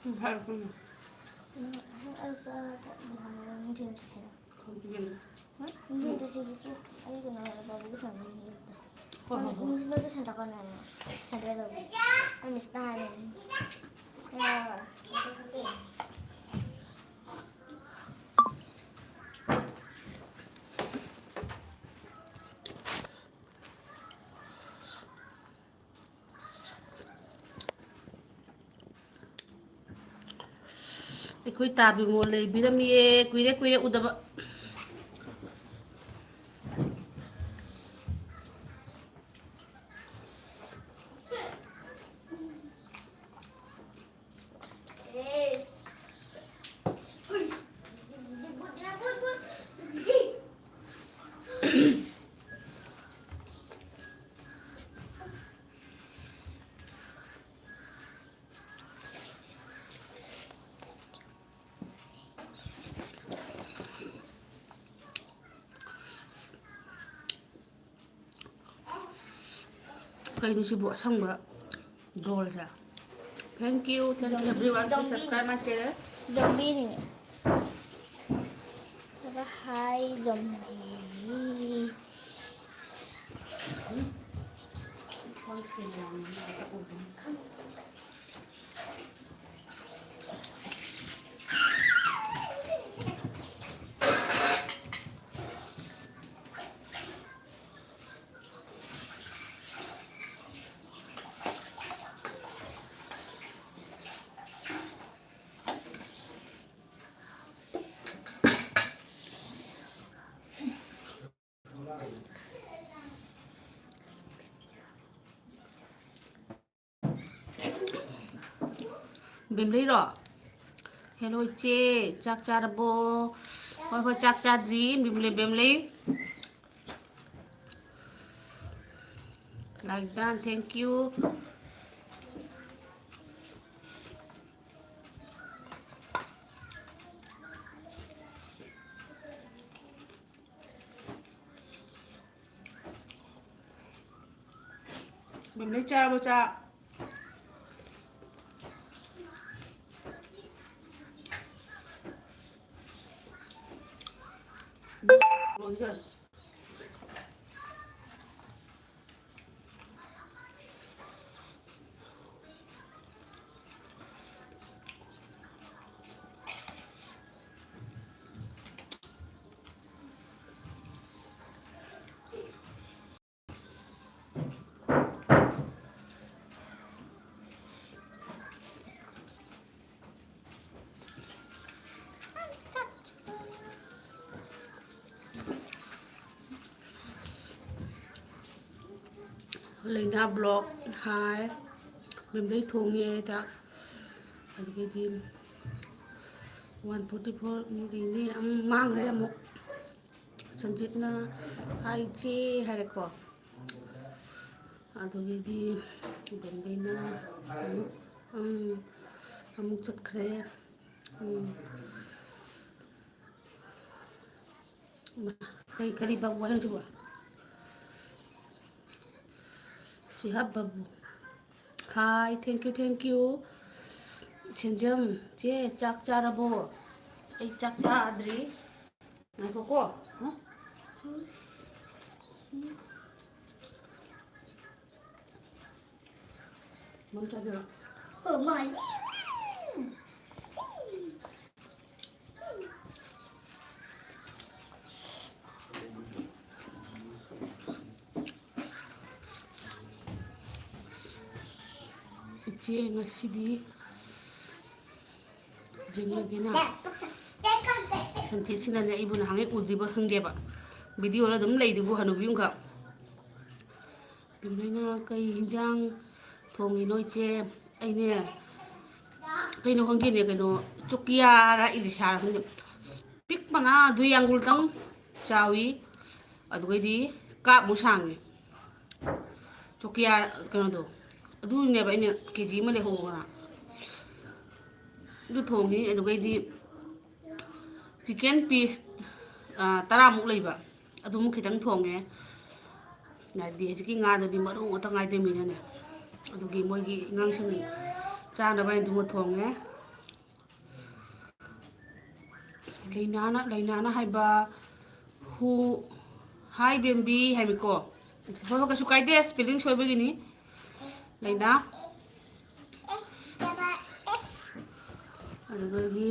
하여튼 ꯈꯪꯕꯤꯒꯅꯨ. 근데 지금 이거 나와봐 보고서 안 되겠다. 무슨 말도 잘 나가나요? 잘 되다고. I'm starting. 야, ꯑꯩꯈꯣꯏ ꯇꯥꯕꯤ ꯃꯣꯜ ꯂꯩꯕꯤꯔꯝꯃꯤꯌꯦ ꯀꯨꯏꯔꯦ ꯀꯨꯏꯔꯦ ꯎꯗꯕ kênh như bộ xong rồi rồi sao thank you everyone to subscribe my channel zombie này. Và hai zombie. bìm lấy rồi hello chị chắc cha đã bố hồi chắc cha gì bìm lấy like that thank you bìm lấy cha bố cha rồi rồi Lena blog hai mình lấy thùng nghe chắc cái gì 144 ini ang mang re mo sanjit na hai chi hai ko ado di ben na amuk chat khre kai kari ba wa ju Sihab Babu. Hi, thank you. Chenjam, che chak charabo. Ai chak cha adri. Nai ko. Ha? Mom cha dira. Oh my. Che ngasidi jenglagi na santi sinanya ibu na hangi udriba hangdeba video la dum lei dibu hanubium ka bimna kai hinjang thongi noi che aine kai no hangi ne kai no chukia ra ilisa hangi pik mana du yangul tang chawi adugai di ka musang ni chukia kano do adu ne ba ine kg ma le ho na du thongi adugai di chicken piece tara muk leiba adu mu khitang thonge na di ji nga do di maru ta ngai de mi ne adu gi moi gi ngang sing cha na ba du mo thonge ꯂꯩꯅꯥꯅ ꯍꯥꯏꯕ ꯍꯨ ꯍꯥꯏ ꯕꯦꯝꯕꯤ ꯍꯥꯏꯕꯀꯣ ꯍꯣꯏ ꯍꯣꯏ ꯀꯩꯁꯨ ꯀꯥꯏꯗꯦ spelling ꯁꯣꯏꯕꯒꯤꯅꯤ ꯂꯩꯅꯥ ꯑꯗꯨꯗꯒꯤ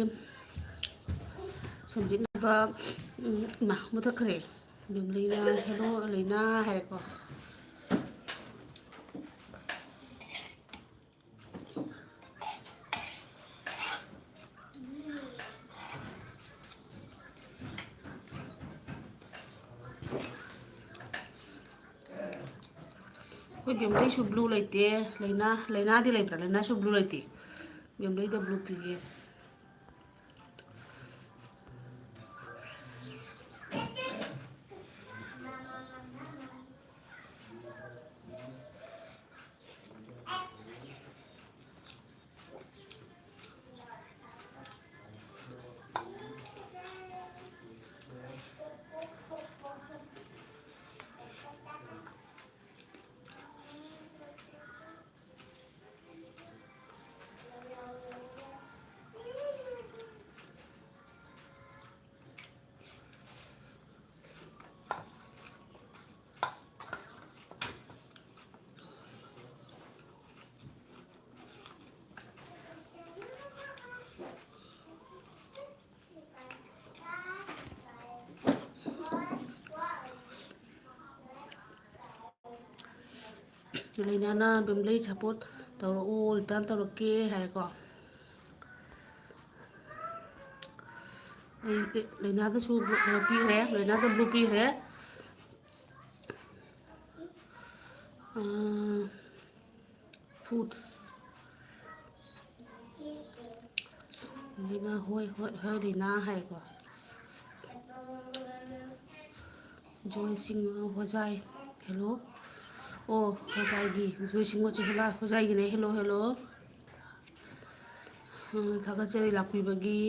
ꯁꯝꯖꯤꯟꯅꯕ ꯏꯃꯥ ꯃꯨꯊꯠꯈ꯭ꯔꯦ ꯕꯦꯝꯂꯩꯅ ꯍꯦꯂꯣ ꯂꯩꯅꯥ ꯍꯥꯏꯔꯦꯀꯣ ꯑꯩꯈꯣꯏ ꯕꯦꯝꯂꯩꯁꯨ ꯕ꯭ꯂꯨ ꯂꯩꯇꯦ ꯂꯩꯅꯥꯗꯤ ꯂꯩꯕ꯭ꯔꯥ ꯂꯩꯅꯥꯁꯨ ꯕ꯭ꯂꯨ ꯂꯩꯇꯦ ꯕꯦꯝꯂꯩꯗ ꯕ꯭ꯂꯨ ꯄꯤꯌꯦ ꯂꯩꯅꯥꯅ ꯕꯦꯝꯂꯩ ꯁꯞꯄꯣꯔꯠ ꯇꯧꯔꯛꯎ ꯔꯤꯇꯔꯟ ꯇꯧꯔꯛꯀꯦ ꯍꯥꯏꯔꯦꯀꯣ ꯑꯩ ꯂꯩꯅꯥꯗꯁꯨ ꯄꯤꯈ꯭ꯔꯦ ꯂꯩꯅꯥꯗ ꯕ꯭ꯂू पीख꯭ꯔꯦ ꯐꯨꯗꯁ ꯂꯩꯅꯥ ꯍꯣꯏ ꯂꯩꯅꯥ ꯍꯥꯏꯔꯦꯀꯣ ꯖꯣꯏꯁꯤꯡ ꯍꯣꯖꯥꯏ ꯍꯦꯜꯂꯣ ꯑꯣ ꯍꯣꯖꯥꯏꯒꯤ ꯖꯣꯏꯁꯤꯡ ꯍꯣꯖꯥꯏꯒꯤꯅꯦ ꯍꯦꯜꯂꯣ ꯊꯥꯒꯠꯆꯔꯤ ꯂꯥꯛꯄꯤꯕꯒꯤ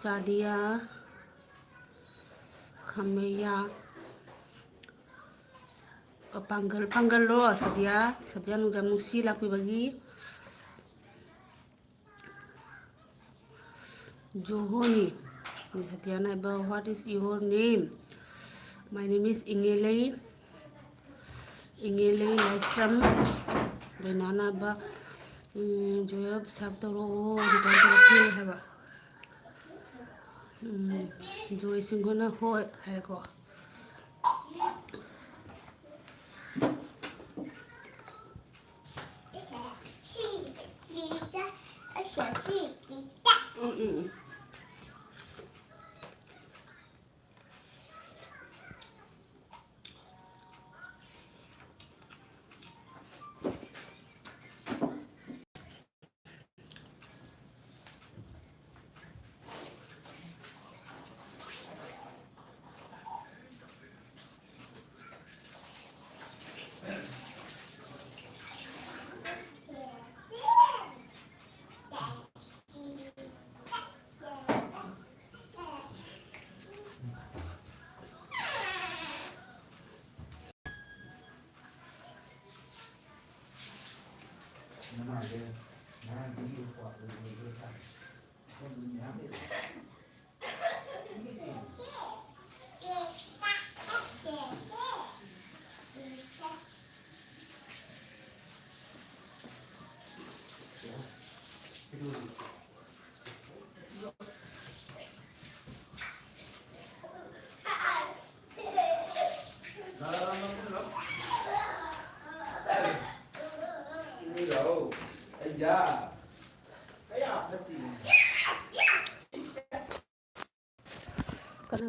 ꯁꯥꯗꯤꯌꯥ ꯈꯥꯃꯩꯌꯥ ꯄꯥꯡꯒꯜꯔꯣ ꯁꯥꯗꯤꯌꯥ ꯅꯨꯡꯖꯥꯝ ꯅꯨꯡꯁꯤ ꯂꯥꯛꯄꯤꯕꯒꯤ ꯖꯣꯍꯣꯅꯤ ꯁꯥꯗꯤꯌꯥꯅ ꯍꯥꯏꯕ what is your name my name is Ingelei Laishram ꯂꯩꯅꯥꯅ ꯍꯥꯏꯕ ꯖꯣꯌꯞ ꯁꯥꯞ ꯇꯧꯔꯛꯑꯣ ꯔꯤꯇꯔꯟ ꯇꯧꯔꯛꯀꯦ ꯍꯥꯏꯕ ꯖꯣꯏ ꯁꯤꯡꯍꯣꯏꯅ ꯍꯣꯏ ꯍꯥꯏꯔꯦꯀꯣ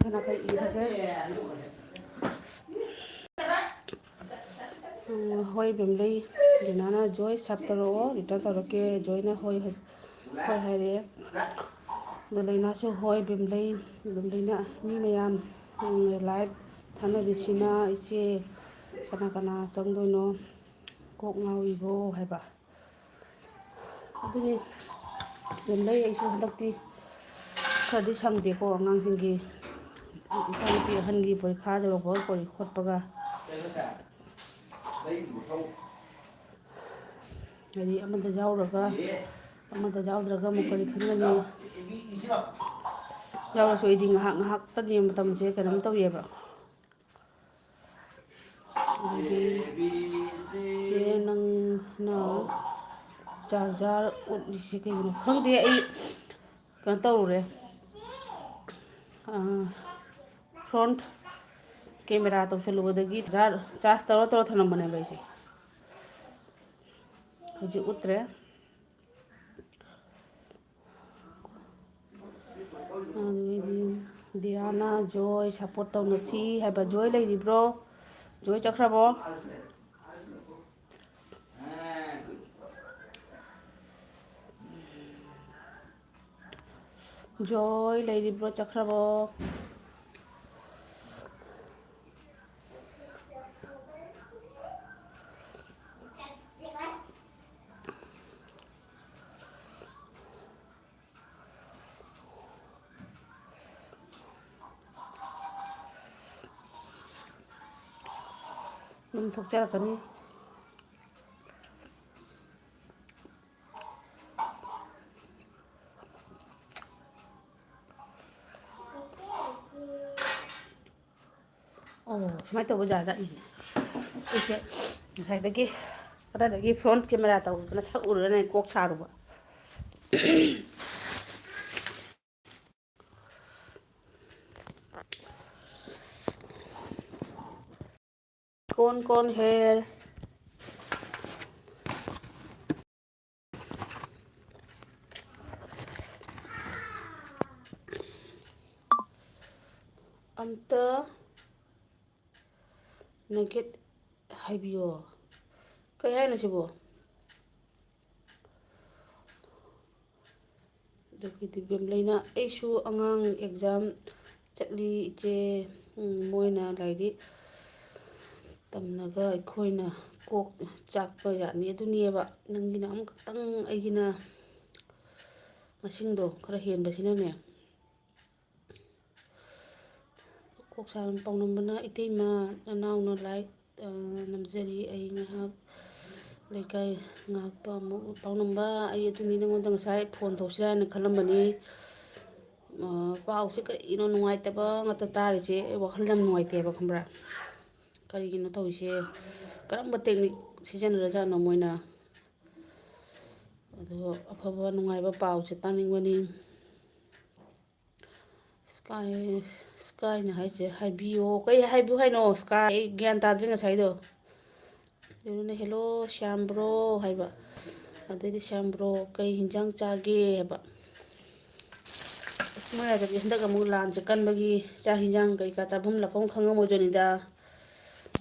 ꯀꯅꯥ ꯀꯩ ꯏꯔꯒꯦ ꯍꯣꯏ ꯕꯦꯝꯂꯩ ꯂꯩꯅꯥꯅ ꯖꯣꯏ ꯁꯥꯞ ꯇꯧꯔꯛꯑꯣ ꯔꯤꯇꯔꯟ ꯇꯧꯔꯛꯀꯦ ꯖꯣꯏꯅ ꯍꯣꯏ ꯍꯥꯏꯔꯛꯑꯦ ꯑꯗꯣ ꯂꯩꯅꯥꯁꯨ ꯍꯣꯏ ꯕꯦꯝꯂꯩꯅ ꯃꯤ ꯃꯌꯥꯝ ꯂꯥꯏꯚ ꯊꯥꯅꯔꯤꯁꯤꯅ ꯏꯆꯦ ꯀꯅꯥ ꯆꯪꯗꯣꯏꯅꯣ ꯀꯣꯛ ꯉꯥꯎꯔꯤꯕꯣ ꯍꯥꯏꯕ ꯑꯗꯨꯅꯤ ꯕꯦꯝꯂꯩ ꯑꯩꯁꯨ ꯍꯟꯗꯛꯇꯤ ꯈꯔꯗꯤ ꯁꯪꯗꯦꯀꯣ ꯑꯉꯥꯡꯁꯤꯡꯒꯤ ꯏꯆꯥꯅꯨꯄꯤ ꯑꯍꯟꯒꯤ ꯄꯔꯤꯈꯥ ꯌꯧꯔꯛꯄꯒ ꯈꯣꯠꯄꯒ ꯍꯥꯏꯗꯤ ꯑꯃꯗ ꯌꯥꯎꯔꯒ ꯑꯃꯗ ꯌꯥꯎꯗ꯭ꯔꯒ ꯑꯃꯨꯛ ꯀꯔꯤ ꯈꯟꯒꯅꯤ ꯌꯥꯎꯔꯁꯨ ꯑꯩꯗꯤ ꯉꯥꯏꯍꯥꯛ ꯉꯥꯏꯍꯥꯛꯇꯗꯤ ꯃꯇꯝꯁꯦ ꯀꯩꯅꯣꯝ ꯇꯧꯋꯦꯕ ꯑꯗꯨꯗꯤ ꯆꯦ ꯅꯪꯅ ꯆꯥꯔꯖꯔ ꯎꯠꯂꯤꯁꯤ ꯀꯩꯒꯤꯅꯣ ꯈꯪꯗꯦ ꯑꯩ ꯀꯩꯅꯣ ꯇꯧꯔꯨꯔꯦ ꯐ꯭ꯔꯣꯟꯠ ꯀꯦꯃꯦꯔꯥ ꯇꯧꯁꯜꯂꯨꯕꯗꯒꯤ ꯆꯥꯔꯖ ꯇꯧꯔ ꯊꯅꯝꯕꯅꯦꯕ ꯑꯩꯁꯦ ꯍꯧꯖꯤꯛ ꯎꯠꯇ꯭ꯔꯦ ꯑꯗꯨꯗꯩꯗꯤ ꯗꯤꯌꯥꯅ ꯖꯣꯏ ꯁꯞꯄꯣꯔꯠ ꯇꯧꯅꯁꯤ ꯍꯥꯏꯕ ꯖꯣꯏ ꯂꯩꯔꯤꯕ꯭ꯔꯣ ꯖꯣꯏ ꯆꯠꯈ꯭ꯔꯕꯣ ꯖꯣꯏ ꯂꯩꯔꯤꯕ꯭ꯔꯣ ꯆꯠꯈ꯭ꯔꯕꯣ ꯑꯗꯨꯝ ꯊꯣꯛꯆꯔꯛꯀꯅꯤ ꯑꯣ ꯁꯨꯃꯥꯏꯅ ꯇꯧꯕ ꯖꯥꯠꯅꯤꯅꯦ ꯑꯩꯁꯦ ꯉꯁꯥꯏꯗꯒꯤ ꯀꯗꯥꯏꯗꯒꯤ ꯐ꯭ꯔꯣꯟꯠ ꯀꯦꯃꯦꯔꯥ ꯇꯧꯗꯅ ꯁꯛ ꯎꯔꯒꯅꯦ ꯀꯣꯛ ꯁꯥꯔꯨꯕ कौन कौन है अमता नगेट हाइबियो कई है नसीबो दिव्यम लेना ऐसु अंगांग एग्जाम चटली इचे मोइना लाइरी तमनगा अखोइना कोक चाकपा यानी अदुनिएबा नंगिना अम खतंग अइगिना मसिंगदो खरा हेनबसिनाने कोक सारम पाउनम्बना इतेमा ननाउना लाइक नमजरी अइ ngahak लेकाय ngahakpa पाउनम्बा अइ अदुनि नंगोंदा ngasai फोन थौसिराना खलम्बनी पाउसे करिनो नुंगाइतबा ngata तारिसे वखल यam नुंगाइतेबा खंबरा करिगिनो तौइसे करम्बा टेक्निक सिजनरजानो मोइना अदो अफबा नुंगाइबा पाउसे तानिंगबनी स्काई हाइसे हाइबियो कई हाइबियो हाइनो स्काई ज्ञान ताद्रि ngसाइदो देरुने हेलो श्याम ब्रो हाइबा अदैदि श्याम ब्रो कई हिंजांग चागे हाइबा मोइनादि हंदक अमु लानसे कनबगी चा हिंजांग कई का चाभम लफम खंगमोजनिदा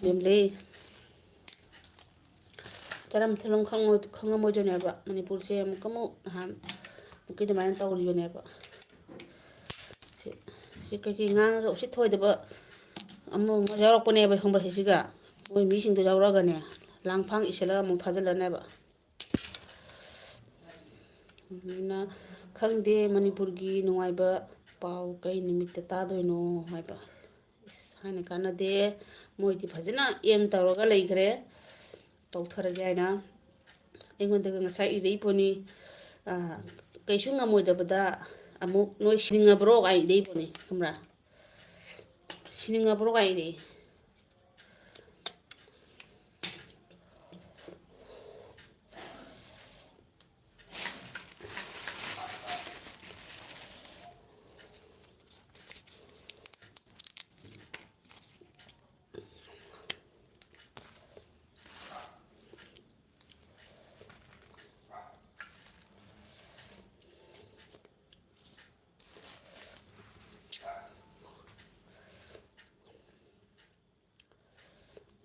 बेमले चरम थलम खंगमोजनेबा मणिपुर से अमुकमु नहान मुकी दमायन तौरिबनेबा से कई ngang उसी थोइदबा अमु जावरपनेबा खंबा हिसिगा मोइ मिसिंदो जावरगने लांफांग इसेला अमु थाजलनेबा ना खंगदे मणिपुरगी नुंगाइबा पाउ कई निमित्त तादोइनो हाइबा हाइना कानदे मोइदि फजना एम तौरगा लेइखरे तौथरगे हाइना एंगोंदगा ngसाइ इरेइपोनी कईसु ngमोइदबदा अमुक नोइ सिनिंगब्रो गाइ इरेइपोनी खंबरा सिनिंगब्रो गाइ इरेइ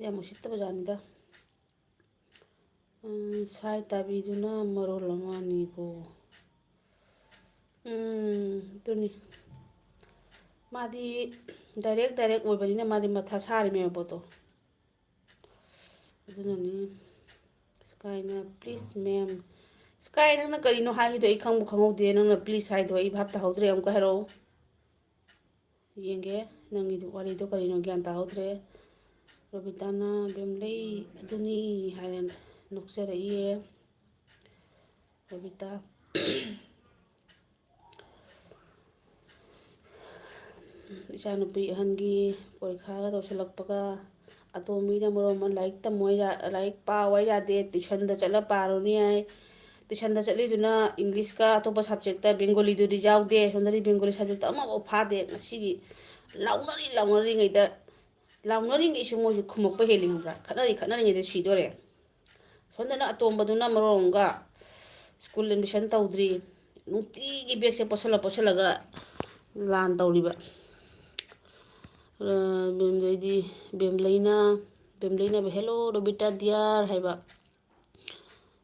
ꯌꯥꯝ ꯎꯁꯤꯠꯇꯕ ꯖꯥꯠꯅꯤꯗ ꯁꯥꯏ ꯇꯥꯕꯤꯗꯨꯅ ꯃꯔꯣꯜ ꯑꯃꯅꯤꯕꯣ ꯑꯗꯨꯅꯤ मादी डायरेक्ट ओइबनिना मादी मथा सारिमे बोतो अदुननी स्काइना प्लीज मैम स्काई नंगना करिनो हाइदो आई खंगबु खंगौदे नंगना प्लीज हाइदो आई भाप ताहौद्रे अमुक हेरो येंगे नंगी वारिदो करिनो ज्ञान ताहौद्रे रोबिताना बेमलई अदुनी हाइरन नोक्सरइए रोबिता ꯏꯆꯥꯅꯨꯄꯤ ꯑꯍꯟꯒꯤ ꯄꯣꯔꯤꯈꯥꯒ ꯇꯧꯁꯤꯜꯂꯛꯄꯒ ꯑꯇꯣꯝꯕꯤꯅ ꯃꯔꯣꯟ ꯑꯃ ꯂꯥꯏꯔꯤꯛ ꯂꯥꯏꯔꯤꯛ ꯄꯥꯎ ꯌꯥꯗꯦ ꯇ꯭ꯌꯨꯁꯟꯗ ꯆꯠꯂ ꯄꯥꯔꯨꯅꯤ ꯍꯥꯏ ꯇ꯭ꯌꯨꯁꯟꯗ ꯆꯠꯂꯤꯗꯨꯅ ꯏꯪꯂꯤꯁꯀ ꯑꯇꯣꯞꯄ ꯁꯕꯖꯦꯛꯇ ꯕꯦꯡꯒꯣꯂꯤꯗꯨꯗꯤ ꯌꯥꯎꯗꯦ ꯁꯣꯝꯗꯗꯤ ꯕꯦꯡꯒꯣꯂꯤ ꯁꯕꯖꯦꯛꯇ ꯑꯃꯐꯥꯎ ꯐꯥꯗꯦ ꯉꯁꯤꯒꯤ ꯂꯥꯎꯅꯔꯤꯉꯩꯗ ꯂꯥꯎꯅꯔꯤꯉꯩꯁꯨ ꯃꯣꯏꯁꯨ ꯈꯨꯝꯃꯛꯄ ꯍꯦꯜꯂꯤ ꯈꯪꯕ꯭ꯔꯥ ꯈꯠꯅꯔꯤꯉꯩꯗ ꯁꯤꯗꯣꯔꯦ ꯁꯣꯝꯗꯅ ꯑꯇꯣꯝꯕꯗꯨꯅ ꯃꯔꯣꯝꯒ ꯁ꯭ꯀꯨꯜ ꯑꯦꯗꯃꯤꯁꯟ ꯇꯧꯗ꯭ꯔꯤ ꯅꯨꯡꯇꯤꯒꯤ ꯕꯦꯒꯁꯦ ꯄꯣꯠꯁꯤꯜꯂꯒ ꯂꯥꯟ ꯇꯧꯔꯤꯕ ꯑꯗꯩꯗꯤ ꯕꯦꯝꯂꯩꯅꯕ ꯍꯦꯜꯂꯣ ꯔꯣꯕꯤꯇꯥ ꯗꯤꯌꯥꯔ ꯍꯥꯏꯕ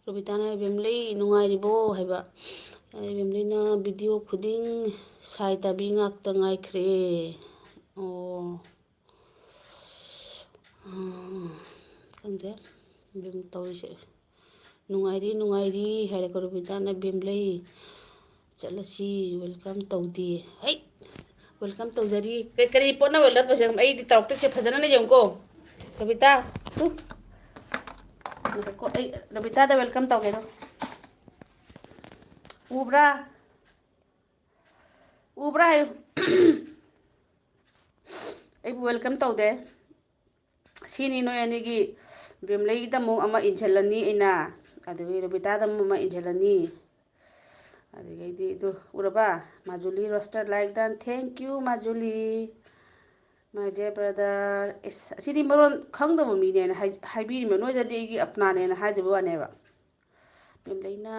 ꯔꯣꯕꯤꯇꯥꯅ ꯕꯦꯝꯂꯩ ꯅꯨꯡꯉꯥꯏꯔꯤꯕꯣ ꯍꯥꯏꯕ ꯕꯦꯝꯂꯩꯅ ꯚꯤꯗꯤꯑꯣ ꯈꯨꯗꯤꯡ ꯁꯥꯏ ꯇꯥꯕꯤ ꯉꯥꯛꯇ ꯉꯥꯏꯈ꯭ꯔꯦ ꯑꯣ ꯈꯪꯗꯦ ꯑꯗꯨꯝ ꯇꯧꯔꯤꯁꯦ ꯅꯨꯡꯉꯥꯏꯔꯤ ꯍꯥꯏꯔꯦꯀꯣ ꯔꯣꯕꯤꯇꯥꯅ ꯕꯦꯝꯂꯩ ꯆꯠꯂꯁꯤ ꯋꯦꯜꯀꯝ ꯇꯧꯗꯦ ꯍꯩ ꯋꯦꯜꯀꯝ ꯇꯧꯖꯔꯤ ꯀꯔꯤ ꯄꯣꯠꯅ ꯋꯦꯜꯀꯝ ꯇꯧꯁꯦ ꯑꯩꯗꯤ ꯇꯧꯔꯛꯇꯣꯏꯁꯦ ꯐꯖꯅ ꯌꯦꯡꯉꯨꯀꯣ ꯔꯣꯕꯤꯇꯥ ꯑꯩ ꯔꯣꯕꯤꯇꯥꯗ ꯋꯦꯜꯀꯝ ꯇꯧꯒꯦꯗꯣ ꯎꯕ꯭ꯔꯥ ꯍꯥꯏꯌꯨ ꯑꯩꯕꯨ ꯋꯦꯜꯀꯝ ꯇꯧꯗꯦ ꯁꯤꯅꯤ ꯅꯣꯏ ꯑꯅꯤꯒꯤ ꯕꯦꯝꯂꯩꯒꯤꯗ ꯑꯃꯨꯛ ꯑꯃ ꯏꯟꯁꯤꯜꯂꯅꯤ ꯑꯩꯅ ꯑꯗꯨꯗꯒꯤ ꯔꯣꯕꯤꯇꯥꯗ ꯑꯃ ꯏꯟꯁꯤꯜꯂꯅꯤ ꯑꯗꯨꯗꯒꯤꯗꯤ ꯑꯗꯨ ꯎꯔꯕ ꯃꯥꯖꯨꯂꯤ ꯔꯣꯁꯇꯔ like done thank you Majuli my dear brother ꯑꯁ ꯑꯁꯤꯗꯤ ꯃꯔꯣꯟ ꯈꯪꯗꯕ ꯃꯤꯅꯦꯅ ꯍꯥꯏꯕꯤꯔꯤꯕ ꯅꯣꯏꯗꯗꯤ ꯑꯩꯒꯤ ꯑꯞꯅꯥꯅꯦꯅ ꯍꯥꯏꯗꯕ ꯋꯥꯅꯦꯕ ꯕꯦꯝꯂꯩꯅ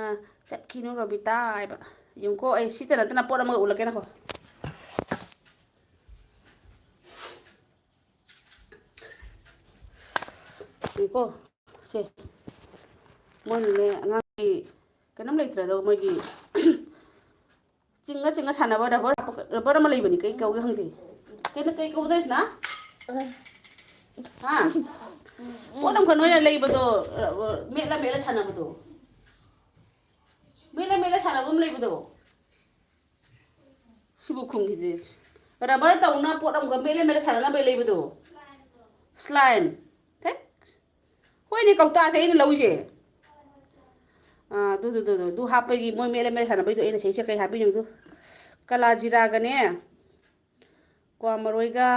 ꯆꯠꯈꯤꯅꯨ ꯔꯣꯕꯤꯇꯥ ꯍꯥꯏꯕ ꯌꯦꯡꯉꯨꯀꯣ ꯑꯩ ꯁꯤꯇ ꯅꯠꯇꯅ ꯄꯣꯠ ꯑꯃꯒ ꯎꯠꯂꯛꯀꯦ ꯅꯀꯣ ꯌꯦꯡꯉꯨꯀꯣ ꯁꯦ ꯃꯣꯏꯅꯅꯦ ꯑꯉꯥꯡꯒꯤ ꯀꯩꯅꯣꯝ ꯂꯩꯇ꯭ꯔꯗꯣ ꯃꯣꯏꯒꯤ ꯆꯤꯡꯉ ꯁꯥꯟꯅꯕ ꯔꯕꯔ ꯑꯃ ꯂꯩꯕꯅꯤ ꯀꯩ ꯀꯧꯒꯦ ꯈꯪꯗꯦ ꯀꯩ ꯀꯧꯗꯣꯏꯁꯤꯅ ꯍꯥ ꯄꯣꯠ ꯑꯃꯈꯛ ꯅꯣꯏꯅ ꯂꯩꯕꯗꯣ ꯃꯦꯠꯂ ꯁꯥꯟꯅꯕꯗꯣ ꯃꯦꯠꯂ ꯁꯥꯟꯅꯕ ꯑꯃ ꯂꯩꯕꯗꯣ ꯁꯤꯕꯨ ꯈꯨꯝꯈꯤꯗ꯭ꯔꯦ ꯔꯕꯔ ꯇꯧꯅ ꯄꯣꯠ ꯑꯃꯈꯛ ꯃꯦꯠꯂ ꯁꯥꯟꯅꯅꯕ ꯂꯩꯕꯗꯣ ꯁ꯭ꯂꯥꯏꯝ ꯊꯦꯛ ꯍꯣꯏꯅꯦ ꯀꯧꯇꯥꯁꯦ ꯑꯩꯅ ꯂꯧꯏꯁꯦ ꯑꯗꯨ ꯍꯥꯞꯄꯒꯤ ꯃꯣꯏ ꯃꯦꯠꯂ ꯁꯥꯟꯅꯕꯩꯗꯣ ꯑꯩꯅ ꯁꯤꯁꯦ ꯀꯩ ꯍꯥꯞꯄꯤꯅꯣꯗꯣ ꯀꯂꯥꯖꯤꯔꯥꯒꯅꯦ ꯀ꯭ꯋꯥ ꯃꯔꯣꯏꯒ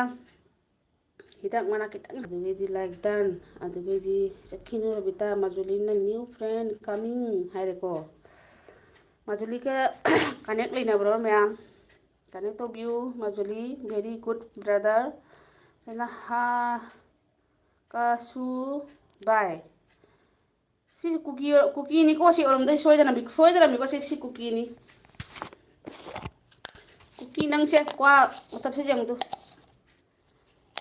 ꯍꯤꯗꯥꯛ ꯃꯅꯥ ꯈꯤꯇꯪ ꯑꯗꯨꯗꯒꯤꯗꯤ ꯂꯥꯏꯛ ꯗꯟ ꯑꯗꯨꯗꯒꯤꯗꯤ ꯆꯠꯈꯤꯅꯨ ꯔꯣꯕꯤꯇꯥ ꯃꯥꯖꯨꯂꯤꯅ ꯅ꯭ꯌꯨ ꯐ꯭ꯔꯦꯟ ꯀꯃꯤꯡ ꯍꯥꯏꯔꯦꯀꯣ ꯃꯥꯖꯨꯂꯤꯒ ꯀꯅꯦꯛ ꯂꯩꯅꯕ꯭ꯔꯣ ꯃꯌꯥꯝ ꯀꯅꯦꯛ ꯇꯧꯕꯤꯌꯨ ꯃꯥꯖꯨꯂꯤ ꯚꯦꯔꯤ ꯒꯨꯗ ꯕ꯭ꯔꯗꯔ ꯁꯤꯅ ꯀꯁꯨ ꯕꯥꯏ ꯁꯤꯁꯦ ꯀꯨꯀꯤꯅꯤꯀꯣ ꯁꯤ ꯑꯣꯏꯔꯝꯗꯣꯏ ꯁꯣꯏꯗꯅꯅꯤꯀꯣ ꯁꯤ ꯀꯨꯀꯤꯅꯤ ꯀꯨꯀꯤ ꯅꯪꯁꯦ ꯀ꯭ꯋꯥ ꯃꯇꯞꯁꯤꯁꯦ ꯌꯦꯡꯉꯨꯇꯨ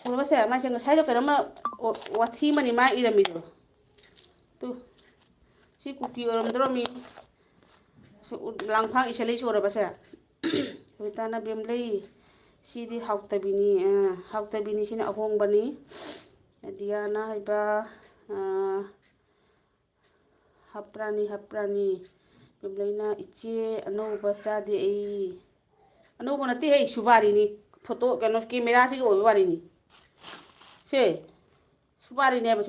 ꯎꯔꯕꯁꯦ ꯃꯥꯏꯁꯦ ꯉꯁꯥꯏꯗꯣ ꯀꯩꯅꯣꯝꯃ ꯋꯥꯊꯤ ꯑꯃꯅꯤ ꯃꯥ ꯏꯔꯝꯃꯤꯗꯣ ꯇꯨ ꯁꯤ ꯀꯨꯀꯤ ꯑꯣꯏꯔꯝꯗ꯭ꯔꯣꯃꯤ ꯂꯥꯡꯐꯥꯡ ꯏꯁꯜꯂꯤꯁꯤ ꯎꯔꯕꯁꯦ ꯔꯣꯕꯤꯇꯥꯅ ꯕꯦꯝꯂꯩ ꯁꯤꯗꯤ ꯍꯥꯎꯇꯕꯤꯅꯤ ꯍꯥꯎꯇꯕꯤꯅꯤ ꯁꯤꯅ ꯑꯍꯣꯡꯕꯅꯤ ꯗꯤꯌꯥꯅ ꯍꯥꯏꯕ ꯍꯥꯞꯄ꯭ꯔꯥꯅꯤ ꯕꯦꯝꯂꯩꯅ ꯏꯆꯦ ꯑꯅꯧꯕ ꯆꯥꯗꯦ ꯑꯩ ꯑꯅꯧꯕ ꯅꯠꯇꯦꯍꯦ ꯁꯨꯕꯥꯔꯤꯅꯤ ꯐꯣꯇꯣ ꯀꯩꯅꯣ ꯀꯦꯃꯦꯔꯥꯁꯤꯒꯤ ꯑꯣꯏꯕ ꯋꯥꯔꯤꯅꯤ ꯁꯦ ꯁꯨꯄꯥꯔꯤꯅꯦꯕ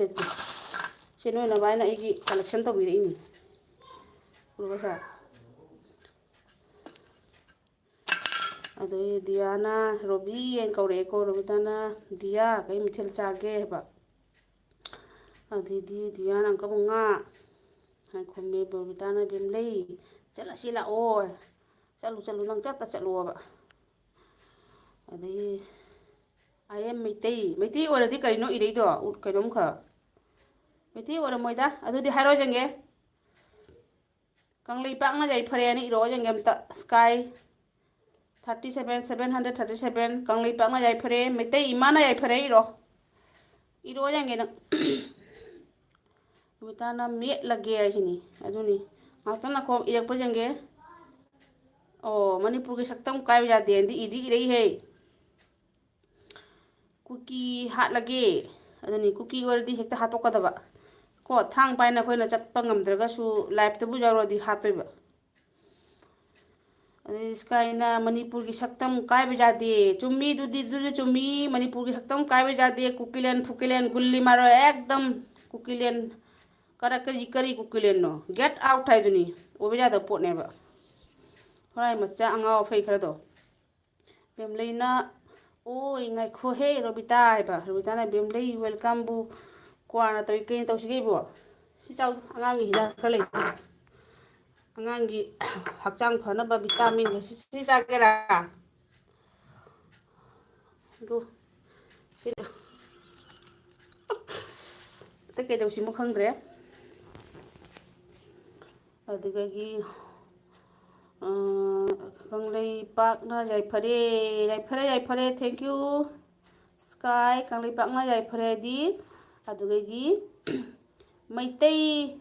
ꯁꯦ ꯅꯣꯏ ꯅꯕꯥꯏꯅ ꯑꯩꯒꯤ ꯀꯂꯦꯛꯁꯟ ꯇꯧꯕꯤꯔꯛꯏꯅꯤ ꯎꯔꯕ ꯁꯦ ꯑꯗꯩ ꯗꯤꯌꯥꯅ ꯔꯣꯕꯤ ꯍꯥꯏꯅ ꯀꯧꯔꯛꯑꯦꯀꯣ ꯔꯣꯕꯤꯇꯥꯅ ꯗꯤꯌꯥ ꯀꯩ ꯃꯊꯦꯜ ꯆꯥꯒꯦ ꯍꯥꯏꯕ ꯑꯗꯩꯗꯤ ꯗꯤꯌꯥꯅ ꯑꯃꯨꯛꯀ ꯑꯃꯨꯛ ꯉꯥ ꯍꯥꯏꯅ ꯈꯨꯝꯃꯦ ꯔꯣꯕꯤꯇꯥꯅ ꯕꯦꯝꯂꯩ ꯆꯠꯂꯁꯤ ꯂꯥꯛꯑꯣ ꯆꯠꯂꯨ ꯅꯪ ꯆꯠꯂꯣꯕ ꯑꯗꯒꯤ ꯑꯥꯏ ꯑꯦꯝ ꯃꯩꯇꯩ ꯑꯣꯏꯔꯗꯤ ꯀꯔꯤꯅꯣ ꯏꯔꯩꯗꯣ ꯀꯩꯅꯣꯝꯈꯛ ꯃꯩꯇꯩ ꯑꯣꯏꯔꯝꯃꯣꯏꯗ ꯑꯗꯨꯗꯤ ꯍꯥꯏꯔꯣ ꯌꯦꯡꯒꯦ ꯀꯪꯂꯩꯄꯥꯛꯅ ꯌꯥꯏꯐꯔꯦꯅ ꯏꯔꯛꯑꯣ ꯌꯦꯡꯒꯦ ꯑꯝꯇ ꯁ꯭ꯀꯥꯏ 37,737 ꯀꯪꯂꯩꯄꯥꯛꯅ ꯌꯥꯏꯐꯔꯦ ꯃꯩꯇꯩ ꯏꯃꯥꯅ ꯌꯥꯏꯐꯔꯦ ꯏꯔꯛꯑꯣ ꯌꯦꯡꯒꯦ ꯅꯪ ꯔꯣꯕꯤꯇꯥꯅ ꯃꯦꯠꯂꯒꯦ ꯍꯥꯏꯁꯤꯅꯤ ꯑꯗꯨꯅꯤ ꯉꯥꯛꯇꯪ ꯉꯥꯏꯈꯣ ꯏꯔꯛꯄ ꯌꯦꯡꯒꯦ ꯑꯣ ꯃꯅꯤꯄꯨꯔꯒꯤ ꯁꯛꯇꯝ ꯀꯥꯏꯕ ꯌꯥꯗꯦꯅꯗꯤ ꯏꯗꯤ ꯏꯔꯛꯏꯍꯦ ꯀꯨꯀꯤ ꯍꯥꯠꯂꯒꯦ ꯑꯗꯨꯅꯤ ꯀꯨꯀꯤ ꯑꯣꯏꯔꯗꯤ ꯍꯦꯛꯇ ꯍꯥꯠꯇꯣꯛꯀꯗꯕ ꯀꯣ ꯊꯥꯡ ꯄꯥꯏꯅ ꯑꯩꯈꯣꯏꯅ ꯆꯠꯄ ꯉꯝꯗ꯭ꯔꯒꯁꯨ ꯂꯥꯏꯐꯇꯕꯨ ꯌꯥꯎꯔꯗꯤ ꯍꯥꯠꯇꯣꯏꯕ ꯑꯗꯩ ꯏꯁꯀꯥꯏꯅ ꯃꯅꯤꯄꯨꯔꯒꯤ ꯁꯛꯇꯝ ꯀꯥꯏꯕ ꯌꯥꯗꯦ ꯆꯨꯝꯃꯤ ꯑꯗꯨꯗꯤ ꯆꯨꯝꯃꯤ ꯃꯅꯤꯄꯨꯔꯒꯤ ꯁꯛꯇꯝ ꯀꯥꯏꯕ ꯌꯥꯗꯦ ꯀꯨꯀꯤꯂꯦꯟ ꯐꯨꯀꯤꯂꯦꯟ ꯒꯨꯜꯂꯤ ꯃꯥꯔꯣ ꯑꯦꯛꯗꯝ ꯀꯨꯀꯤꯂꯦꯟ ꯀꯔꯤ ꯀꯨꯀꯤꯂꯦꯟꯅꯣ ꯒꯦꯠ ꯑꯥꯎꯠ ꯍꯥꯏꯗꯨꯅꯤ ꯑꯣꯏꯕ ꯌꯥꯗꯕ ꯄꯣꯠꯅꯦꯕ ꯍꯣꯔꯥꯏ ꯃꯆꯥ ꯑꯉꯥꯎ ꯑꯐꯩ ꯈꯔꯗꯣ ꯕꯦꯝꯂꯩꯅ oi ngài he Robita haiba Robita na bem lei welcome bu kwana tawi kene tawsige bo si chaw angangi hidar khara lei angangi hakchang phanaba vitamin ga si chagera ru ta ke dawsi mo khangdre adugagi kanglei pakna yaifare thank you sky kanglei pakna yaifare di adugagi maitai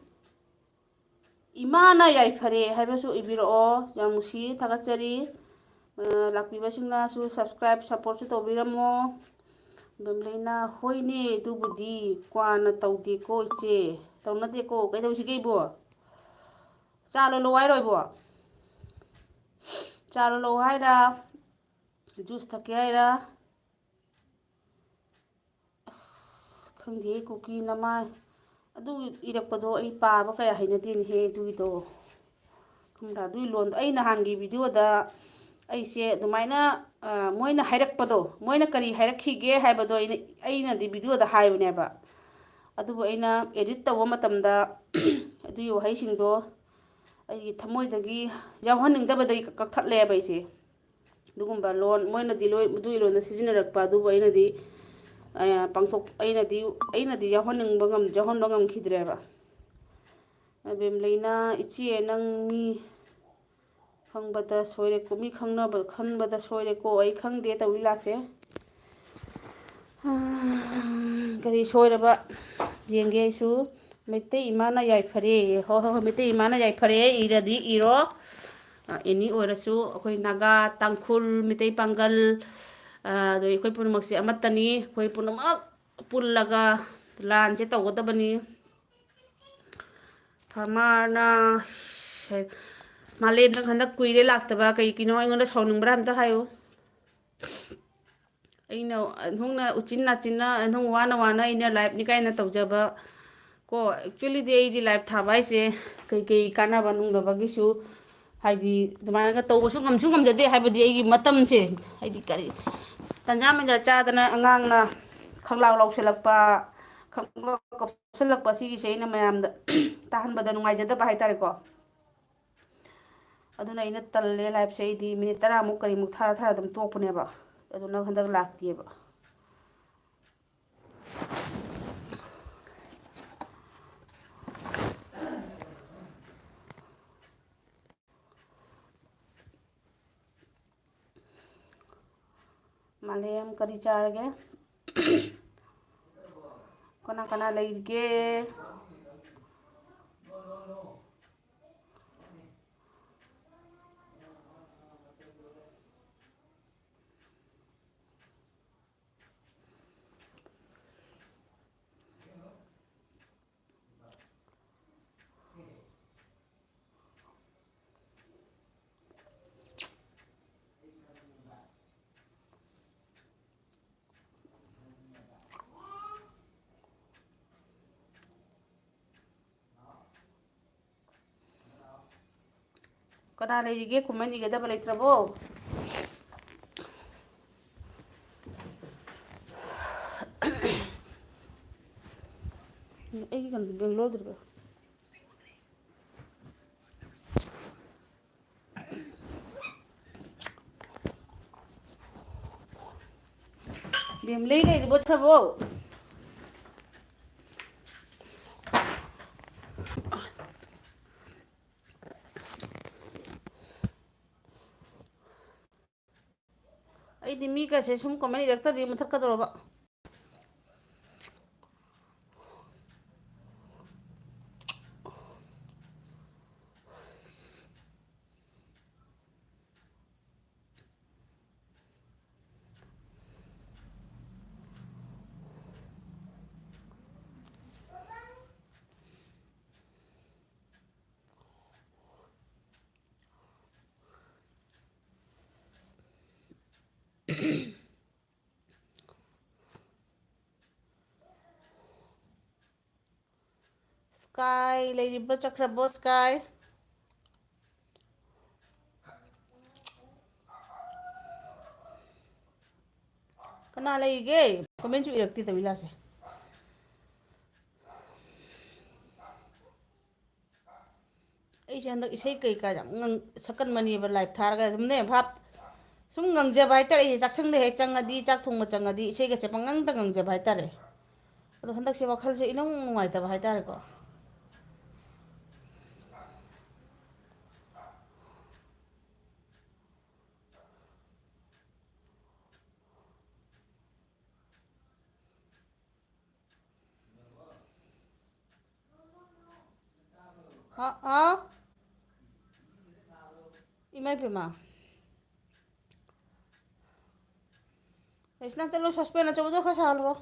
imana yaifare haibasu ibiro yamusi thagachari lakpibasingnasu subscribe support su tobiramo bemleina hoine dubudi kwana tawde ko iche tawnade ko kai tawsige bo chalo lo wai roi bo chalo lo haira juice thake haira khangde cookie namai adu irakpado ai paaba kaya hainadin he duido kamra dui lon ai nahangi video da aise adumaina moina hairakpado moina kari hairakkhige haibado aina di video da haibneba adubu aina edit tawa matamda adui wahaisingdo ai thamoidagi yawhaningdabadagi kakthakle baise dugumba lon moinadi loi dui lon da sijinarakpa adubu ainadi pangthok ainadi yawhaningba ngam jahonba ngam khidreba abem leina ichi nang mi khangbada soire ko mi khangnaba khanbada soire ko ai khangde tawi lase kari soiraba jenge su mete imana yaifare ho mete imana yaifare iradi iro ini orasu akoi naga tangkhul mete pangal do ikoi punamak se amatani koi punamak pullaga lan je tawgadabani farmarna malem nang handak kuire laktaba kai kino aingonda sauningbra amta hayo aina hongna uchin nachina hong wana ina live ni kaina tawjaba ko actually de ai di live thaba ise kai kanaba nungdabagi su haidi dumana tawbasu ngamsu ngamjade haibadi ai matam se haidi kari tanja manja chadana angangna khanglaw lawselakpa khanglaw kapselakpa sigi seina mayamda tahanbada nungaijadaba haitare ko aduna ina talle live se di minute 10 muk kari muk thara dum tokpuneba aduna handak laktieba malem kari charge kana leirge kana leirge kumani gada balaitrabo ai kan Bangalore dirba bemlei gai bo thrabo ai di mi ka se sum komani rakta di mathak ka doroba sky leiribra chakrabo sky ꯀꯅꯥ ꯂꯩꯒꯦ ꯀꯃꯦꯟꯁꯨ ꯏꯔꯛꯇꯦ ꯇꯃꯤꯂꯥꯁꯦ ꯑꯩꯁꯦ ꯍꯟꯗꯛ ꯏꯁꯩ ꯀꯩꯀꯥ ꯌꯥꯝ ꯁꯛꯀꯟꯕꯅꯦꯕ live ꯊꯥꯔꯒ ꯁꯨꯝꯅꯦ ꯚꯥꯞ ꯁꯨꯝ ꯉꯪꯖꯕ ꯍꯥꯏꯇꯥꯔꯦ ꯑꯩꯁꯦ ꯆꯥꯛꯁꯪꯗ ꯍꯦꯛ ꯆꯪꯉꯗꯤ ꯆꯥꯛ ꯊꯣꯡꯕ ꯆꯪꯉꯗꯤ ꯏꯁꯩꯒꯁꯦ ꯄꯪꯉꯪꯗ ꯉꯪꯖꯕ ꯍꯥꯏꯇꯥꯔꯦ ꯑꯗꯣ ꯍꯟꯗꯛꯁꯦ ꯋꯥꯈꯜꯁꯦ ꯏꯅꯨꯡ ꯅꯨꯡꯉꯥꯏꯇꯕ ꯍꯥꯏꯇꯥꯔꯦꯀꯣ ꯏꯃꯥꯏ ꯄꯦꯝꯃ ꯏꯁꯅ ꯆꯠꯂꯣ ꯁꯁꯄꯦꯟ ꯑꯆꯧꯕꯗꯣ ꯈꯔ ꯁꯥꯍꯜꯂꯨꯔꯣ